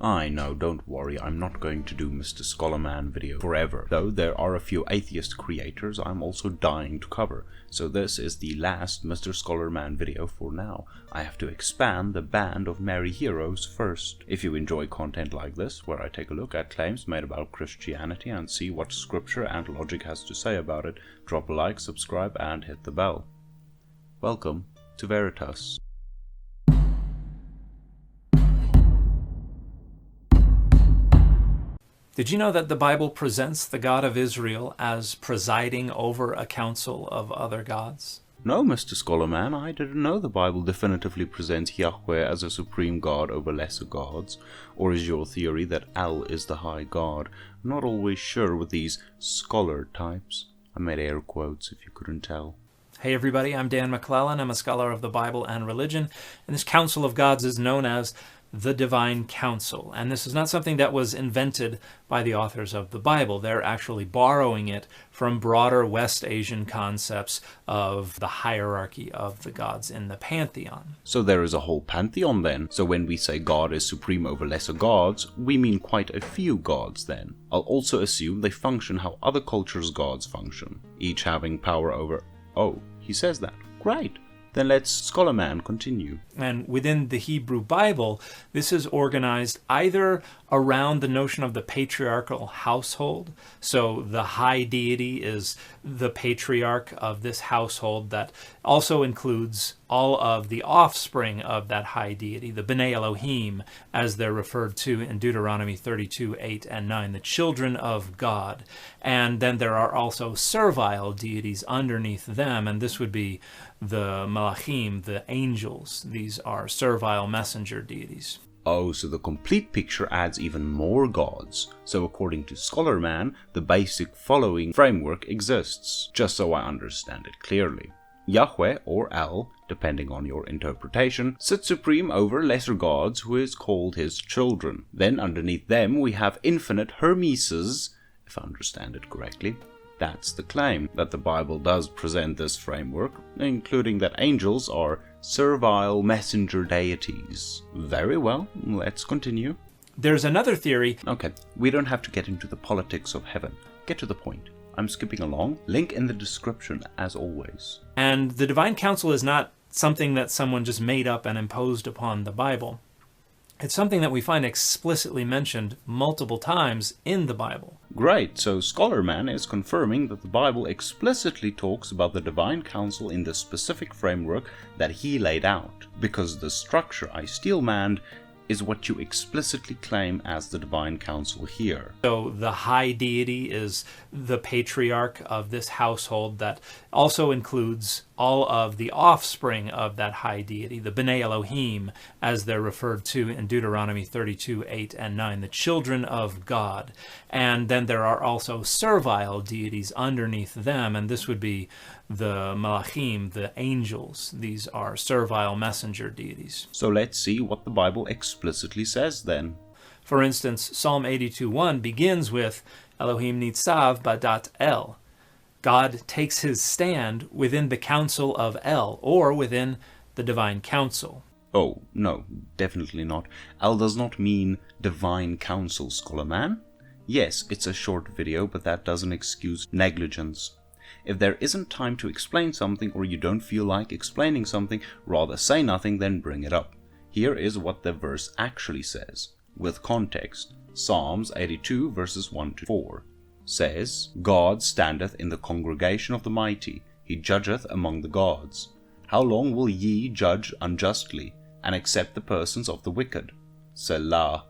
I know, don't worry, I'm not going to do Mr. Scholarman video forever, though there are a few atheist creators I'm also dying to cover, so this is the last Mr. Scholarman video for now. I have to expand the band of merry heroes first. If you enjoy content like this, where I take a look at claims made about Christianity and see what scripture and logic has to say about it, drop a like, subscribe, and hit the bell. Welcome to Veritas. Did you know that the Bible presents the God of Israel as presiding over a council of other gods? No, Mr. Scholarman, I didn't know the Bible definitively presents Yahweh as a supreme god over lesser gods. Or is your theory that El is the high god? I'm not always sure with these scholar types. I made air quotes if you couldn't tell. Hey everybody, I'm Dan McClellan. I'm a scholar of the Bible and religion, and this council of gods is known as the Divine Council. And this is not something that was invented by the authors of the Bible. They're actually borrowing it from broader West Asian concepts of the hierarchy of the gods in the pantheon. So there is a whole pantheon then. So when we say God is supreme over lesser gods, we mean quite a few gods then. I'll also assume they function how other cultures' gods function, each having power over... Oh, he says that. Great. Then let's Scholarman continue. And within the Hebrew Bible, this is organized either around the notion of the patriarchal household. So the high deity is the patriarch of this household that also includes all of the offspring of that high deity, the B'nai Elohim, as they're referred to in Deuteronomy 32, 8 and 9, the children of God. And then there are also servile deities underneath them, and this would be the Malachim, the angels. These are servile messenger deities. Oh, so the complete picture adds even more gods. So according to Scholarman, the basic following framework exists, just so I understand it clearly. Yahweh, or El, depending on your interpretation, sits supreme over lesser gods who is called his children. Then underneath them we have infinite Hermeses, if I understand it correctly. That's the claim, that the Bible does present this framework, including that angels are servile messenger deities. Very well, let's continue. There's another theory. Okay, we don't have to get into the politics of heaven. Get to the point. I'm skipping along. Link in the description, as always. And the Divine Council is not something that someone just made up and imposed upon the Bible. It's something that we find explicitly mentioned multiple times in the Bible. Great, so Scholarman is confirming that the Bible explicitly talks about the Divine Council in the specific framework that he laid out, because the structure I steelmanned is what you explicitly claim as the Divine Council here. So the high deity is the patriarch of this household that also includes all of the offspring of that high deity, the B'nai Elohim, as they're referred to in Deuteronomy 32, 8 and 9, the children of God. And then there are also servile deities underneath them, and this would be the Malachim, the angels. These are servile messenger deities. So let's see what the Bible explicitly says then. For instance, Psalm 82:1 begins with Elohim nitzav badat El. God takes his stand within the council of El, or within the Divine Council. Oh, no, definitely not. El does not mean Divine Council, Scholarman. Yes, it's a short video, but that doesn't excuse negligence. If there isn't time to explain something, or you don't feel like explaining something, rather say nothing than bring it up. Here is what the verse actually says, with context. Psalms 82 verses 1 to 4 says, God standeth in the congregation of the mighty, he judgeth among the gods. How long will ye judge unjustly, and accept the persons of the wicked? Selah.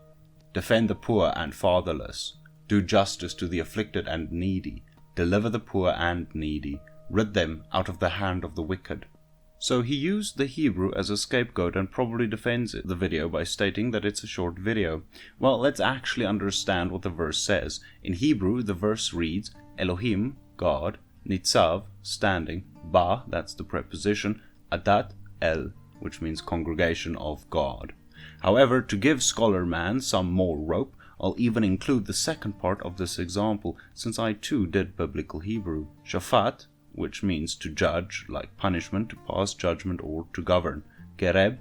Defend the poor and fatherless. Do justice to the afflicted and needy. Deliver the poor and needy. Rid them out of the hand of the wicked. So he used the Hebrew as a scapegoat and probably defends the video by stating that it's a short video. Well, let's actually understand what the verse says. In Hebrew, the verse reads, Elohim, God, Nitzav, standing, Ba, that's the preposition, Adat, El, which means congregation of God. However, to give Scholarman some more rope, I'll even include the second part of this example, since I too did biblical Hebrew. Shafat, which means to judge, like punishment, to pass judgment or to govern. Gereb,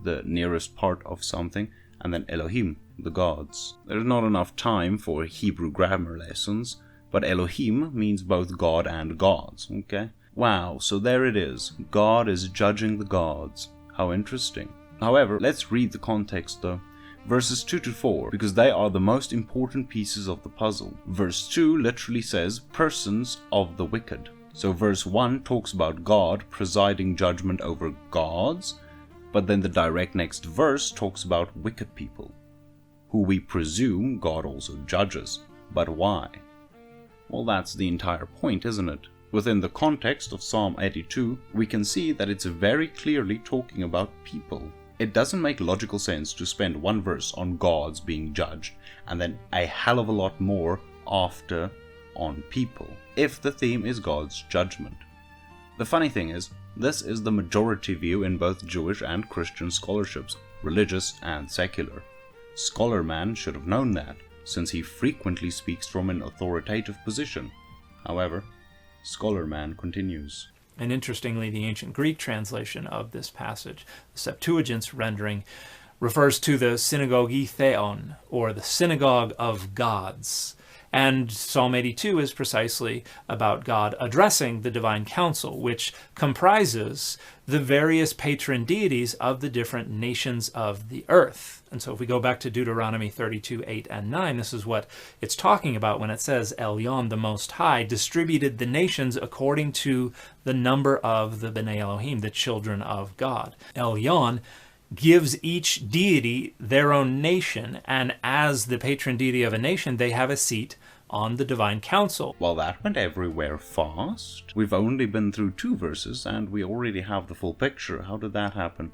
the nearest part of something, and then Elohim, the gods. There's not enough time for Hebrew grammar lessons, but Elohim means both God and gods, okay? Wow, so there it is. God is judging the gods. How interesting. However, let's read the context though. Verses 2 to 4, because they are the most important pieces of the puzzle. Verse 2 literally says, persons of the wicked. So verse 1 talks about God presiding judgment over gods, but then the direct next verse talks about wicked people, who we presume God also judges. But why? Well, that's the entire point, isn't it? Within the context of Psalm 82, we can see that it's very clearly talking about people. It doesn't make logical sense to spend one verse on gods being judged and then a hell of a lot more after on people, if the theme is God's judgment. The funny thing is, this is the majority view in both Jewish and Christian scholarships, religious and secular. Scholar Man should have known that, since he frequently speaks from an authoritative position. However, Scholar Man continues. And interestingly, the ancient Greek translation of this passage, the Septuagint's rendering, refers to the synagogue theon, or the synagogue of gods. And Psalm 82 is precisely about God addressing the divine council, which comprises the various patron deities of the different nations of the earth. And so if we go back to Deuteronomy 32, 8 and 9, this is what it's talking about when it says, Elyon, the Most High, distributed the nations according to the number of the Bnei Elohim, the children of God. Elyon gives each deity their own nation, and as the patron deity of a nation, they have a seat on the divine council. Well, that went everywhere fast. We've only been through 2 verses, and we already have the full picture. How did that happen?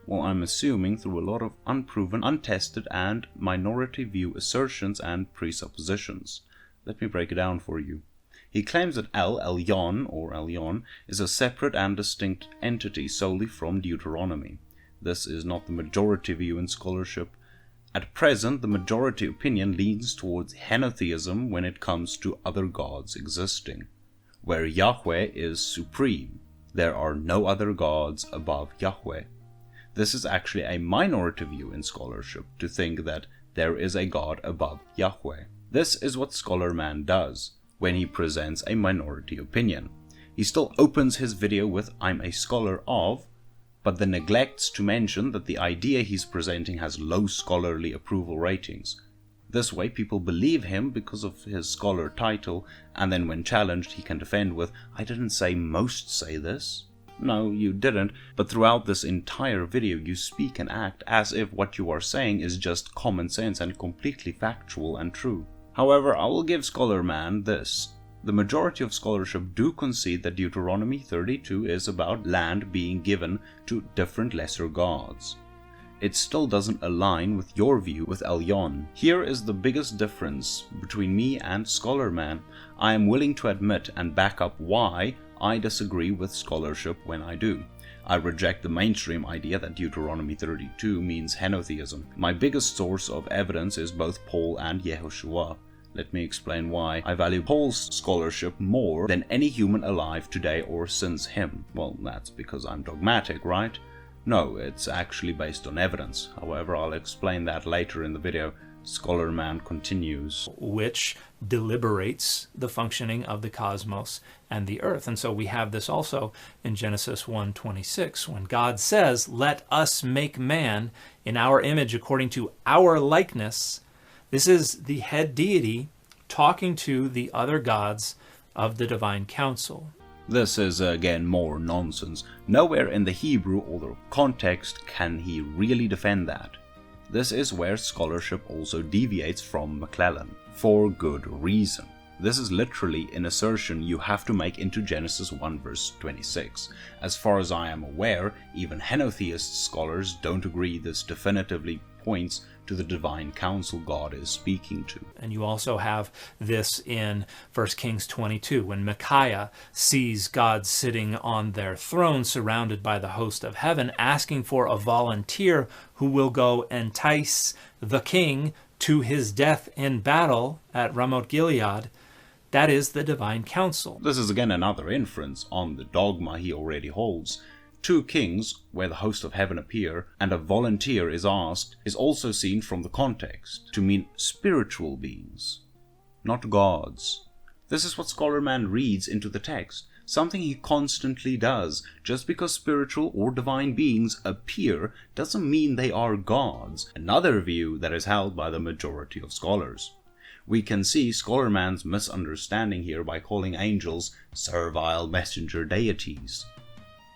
Well, I'm assuming through a lot of unproven, untested, and minority view assertions and presuppositions. Let me break it down for you. He claims that Elyon, or Elyon, is a separate and distinct entity solely from Deuteronomy. This is not the majority view in scholarship. At present, the majority opinion leans towards henotheism when it comes to other gods existing, where Yahweh is supreme. There are no other gods above Yahweh. This is actually a minority view in scholarship, to think that there is a God above Yahweh. This is what Scholar Man does when he presents a minority opinion. He still opens his video with, I'm a scholar of, but then neglects to mention that the idea he's presenting has low scholarly approval ratings. This way people believe him because of his scholar title, and then when challenged he can defend with, I didn't say most say this. No, you didn't, but throughout this entire video you speak and act as if what you are saying is just common sense and completely factual and true. However, I will give Scholar Man this. The majority of scholarship do concede that Deuteronomy 32 is about land being given to different lesser gods. It still doesn't align with your view with Elyon. Here is the biggest difference between me and Scholar Man. I am willing to admit and back up why I disagree with scholarship when I do. I reject the mainstream idea that Deuteronomy 32 means henotheism. My biggest source of evidence is both Paul and Yeshuah. Let me explain why I value Paul's scholarship more than any human alive today or since him. Well, that's because I'm dogmatic, right? No, it's actually based on evidence. However, I'll explain that later in the video. Scholar Man continues. Which deliberates the functioning of the cosmos and the earth. And so we have this also in Genesis 1:26, when God says, let us make man in our image according to our likeness. This is the head deity talking to the other gods of the divine council. This is again more nonsense. Nowhere in the Hebrew or the context can he really defend that. This is where scholarship also deviates from McClellan, for good reason. This is literally an assertion you have to make into Genesis 1 verse 26. As far as I am aware, even henotheist scholars don't agree this definitively points to the divine council God is speaking to. And you also have this in 1 Kings 22, when Micaiah sees God sitting on their throne surrounded by the host of heaven, asking for a volunteer who will go entice the king to his death in battle at Ramoth Gilead. That is the divine council. This is again another inference on the dogma he already holds. 2 Kings, where the host of heaven appear, and a volunteer is asked, is also seen from the context to mean spiritual beings, not gods. This is what Scholarman reads into the text, something he constantly does. Just because spiritual or divine beings appear doesn't mean they are gods, another view that is held by the majority of scholars. We can see Scholarman's misunderstanding here by calling angels servile messenger deities.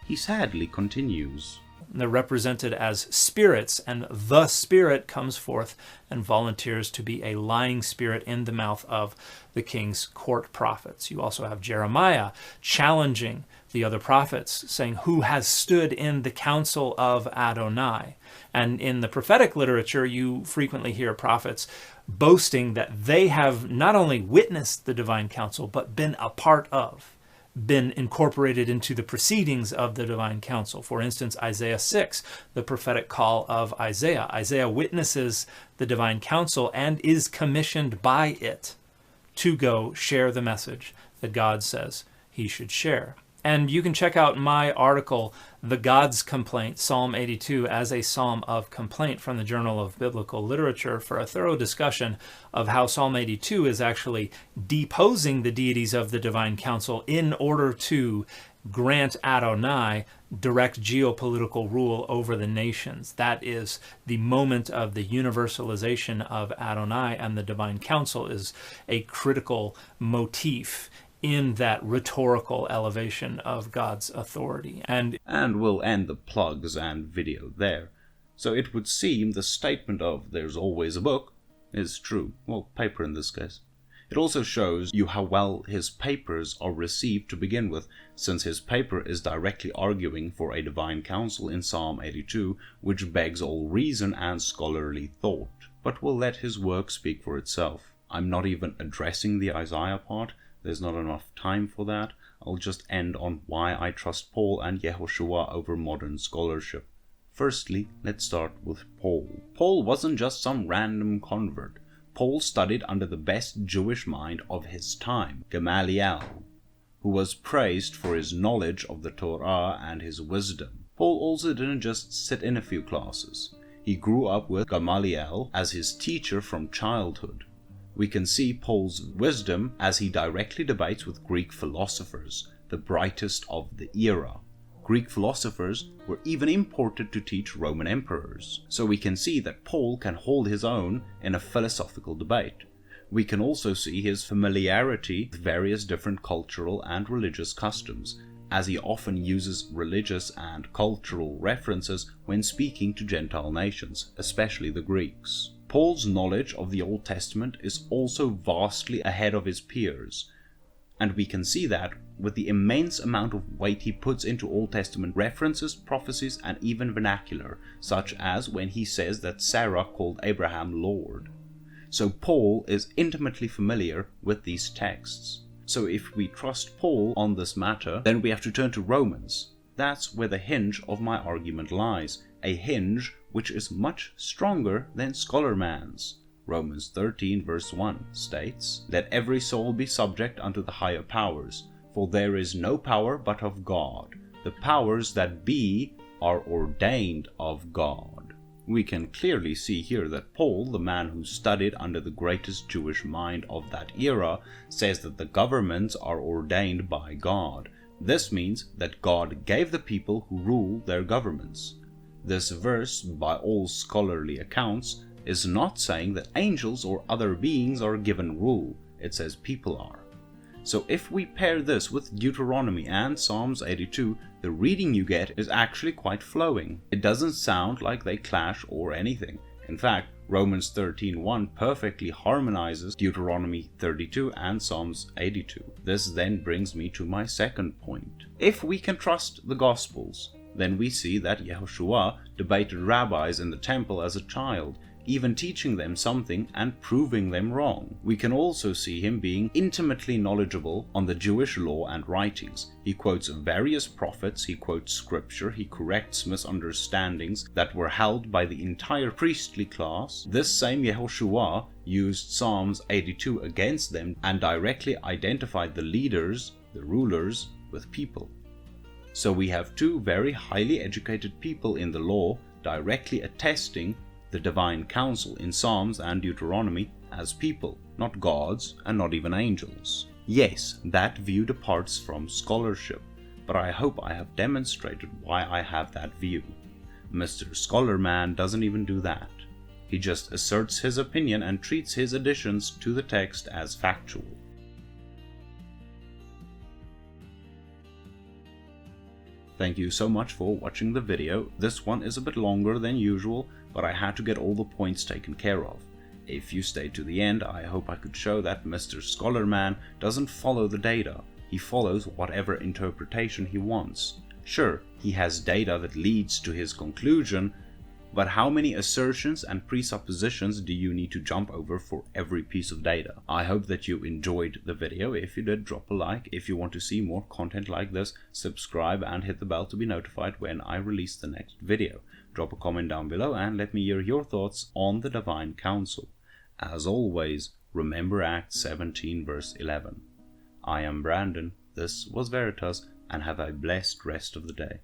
He sadly continues. They're represented as spirits, and the spirit comes forth and volunteers to be a lying spirit in the mouth of the king's court prophets. You also have Jeremiah challenging the other prophets, saying, "Who has stood in the council of Adonai?" And in the prophetic literature, you frequently hear prophets boasting that they have not only witnessed the divine council, but been a part of, been incorporated into the proceedings of the divine council. For instance, Isaiah 6, the prophetic call of Isaiah. Isaiah witnesses the divine council and is commissioned by it to go share the message that God says he should share. And you can check out my article, The God's Complaint, Psalm 82, as a psalm of complaint from the Journal of Biblical Literature for a thorough discussion of how Psalm 82 is actually deposing the deities of the divine council in order to grant Adonai direct geopolitical rule over the nations. That is the moment of the universalization of Adonai, and the divine council is a critical motif in that rhetorical elevation of God's authority. And we'll end the plugs and video there. So it would seem the statement of "there's always a book" is true. Well, paper in this case. It also shows you how well his papers are received to begin with, since his paper is directly arguing for a divine council in Psalm 82, which begs all reason and scholarly thought. But we'll let his work speak for itself. I'm not even addressing the Isaiah part. There's not enough time for that. I'll just end on why I trust Paul and Yeshuah over modern scholarship. Firstly, let's start with Paul. Paul wasn't just some random convert. Paul studied under the best Jewish mind of his time, Gamaliel, who was praised for his knowledge of the Torah and his wisdom. Paul also didn't just sit in a few classes. He grew up with Gamaliel as his teacher from childhood. We can see Paul's wisdom as he directly debates with Greek philosophers, the brightest of the era. Greek philosophers were even imported to teach Roman emperors. So we can see that Paul can hold his own in a philosophical debate. We can also see his familiarity with various different cultural and religious customs, as he often uses religious and cultural references when speaking to Gentile nations, especially the Greeks. Paul's knowledge of the Old Testament is also vastly ahead of his peers, and we can see that with the immense amount of weight he puts into Old Testament references, prophecies, and even vernacular, such as when he says that Sarah called Abraham Lord. So Paul is intimately familiar with these texts. So if we trust Paul on this matter, then we have to turn to Romans. That's where the hinge of my argument lies, a hinge which is much stronger than Scholarman's. Romans 13 verse 1 states, "Let every soul be subject unto the higher powers, for there is no power but of God. The powers that be are ordained of God." We can clearly see here that Paul, the man who studied under the greatest Jewish mind of that era, says that the governments are ordained by God. This means that God gave the people who rule their governments. This verse, by all scholarly accounts, is not saying that angels or other beings are given rule. It says people are. So if we pair this with Deuteronomy and Psalms 82, the reading you get is actually quite flowing. It doesn't sound like they clash or anything. In fact, Romans 13:1 perfectly harmonizes Deuteronomy 32 and Psalms 82. This then brings me to my second point. If we can trust the Gospels, then we see that Yeshuah debated rabbis in the temple as a child, even teaching them something and proving them wrong. We can also see him being intimately knowledgeable on the Jewish law and writings. He quotes various prophets, he quotes scripture, he corrects misunderstandings that were held by the entire priestly class. This same Yeshuah used Psalms 82 against them and directly identified the leaders, the rulers, with people. So we have two very highly educated people in the law directly attesting the divine counsel in Psalms and Deuteronomy as people, not gods and not even angels. Yes, that view departs from scholarship, but I hope I have demonstrated why I have that view. Mr. Scholar Man doesn't even do that. He just asserts his opinion and treats his additions to the text as factual. Thank you so much for watching the video. This one is a bit longer than usual, but I had to get all the points taken care of. If you stayed to the end, I hope I could show that Mr. Scholar Man doesn't follow the data. He follows whatever interpretation he wants. Sure, he has data that leads to his conclusion, but how many assertions and presuppositions do you need to jump over for every piece of data? I hope that you enjoyed the video. If you did, drop a like. If you want to see more content like this, subscribe and hit the bell to be notified when I release the next video. Drop a comment down below and let me hear your thoughts on the divine counsel. As always, remember Acts 17 verse 11. I am Brandon, this was Veritas, and have a blessed rest of the day.